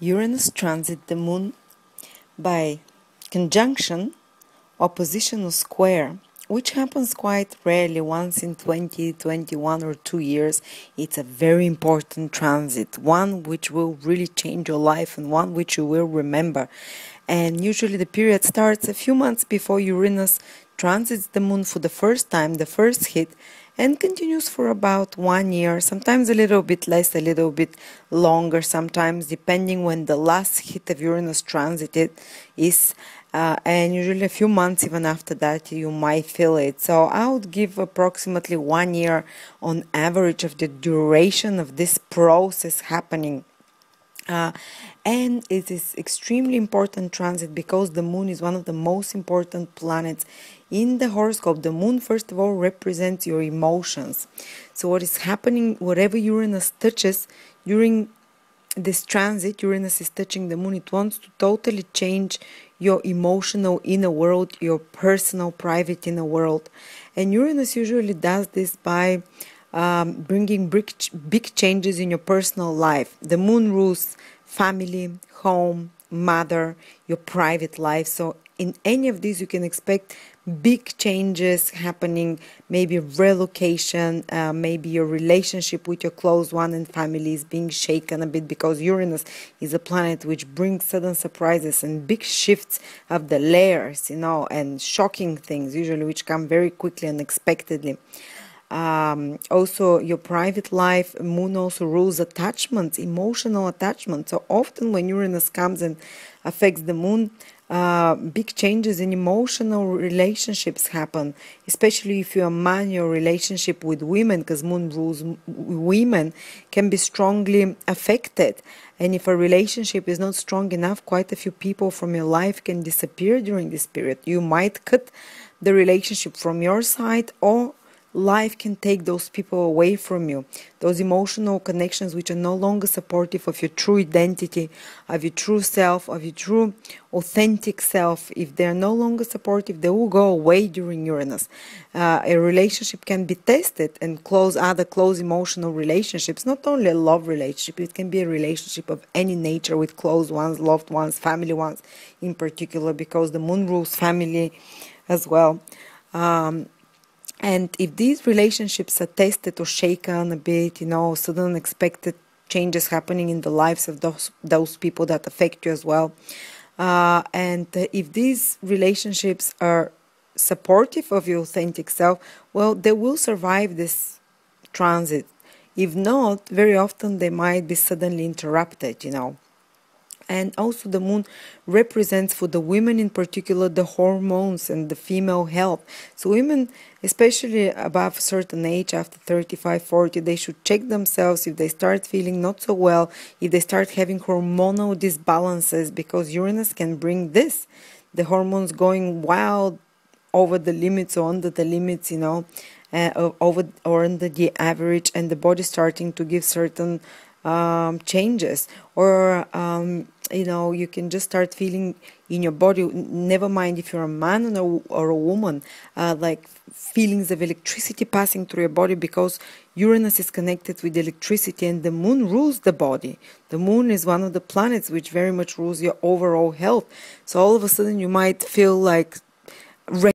Uranus transit the Moon by conjunction, opposition, or square, which happens quite rarely, once in 20, 21, or 2 years. It's a very important transit, one which will really change your life and one which you will remember. And usually the period starts a few months before Uranus transits the Moon for the first time, the first hit, and continues for about 1 year, sometimes a little bit less, a little bit longer, sometimes depending when the last hit of Uranus transited is, and usually a few months even after that you might feel it. So I would give approximately 1 year on average of the duration of this process happening. And it is extremely important transit because the Moon is one of the most important planets in the horoscope. The Moon, first of all, represents your emotions. So what is happening, whatever Uranus touches during this transit, Uranus is touching the Moon, it wants to totally change your emotional inner world, your personal private inner world. And Uranus usually does this by bringing big changes in your personal life. The Moon rules family, home, mother, your private life. So in any of these you can expect big changes happening, maybe relocation, maybe your relationship with your close one and family is being shaken a bit, because Uranus is a planet which brings sudden surprises and big shifts of the layers, and shocking things usually which come very quickly and unexpectedly. Also your private life. Moon also rules attachments, emotional attachments. So often when Uranus comes and affects the Moon, big changes in emotional relationships happen, especially if you're a man. Your relationship with women, because Moon rules women, can be strongly affected. And if a relationship is not strong enough, quite a few people from your life can disappear during this period. You might cut the relationship from your side, or life can take those people away from you. Those emotional connections which are no longer supportive of your true identity, of your true self, of your true authentic self, if they are no longer supportive, they will go away during Uranus. A relationship can be tested, and other close emotional relationships, not only a love relationship, it can be a relationship of any nature with close ones, loved ones, family ones in particular, because the Moon rules family as well. And if these relationships are tested or shaken a bit, sudden unexpected changes happening in the lives of those people that affect you as well. And if these relationships are supportive of your authentic self, well, they will survive this transit. If not, very often they might be suddenly interrupted, And also the Moon represents, for the women in particular, the hormones and the female health. So women, especially above a certain age, after 35, 40, they should check themselves if they start feeling not so well, if they start having hormonal disbalances, because Uranus can bring this, the hormones going wild over the limits or under the limits, over or under the average, and the body starting to give certain changes, or you can just start feeling in your body, never mind if you're a man or a woman, like feelings of electricity passing through your body, because Uranus is connected with electricity, and the Moon rules the body. The Moon is one of the planets which very much rules your overall health. So all of a sudden you might feel like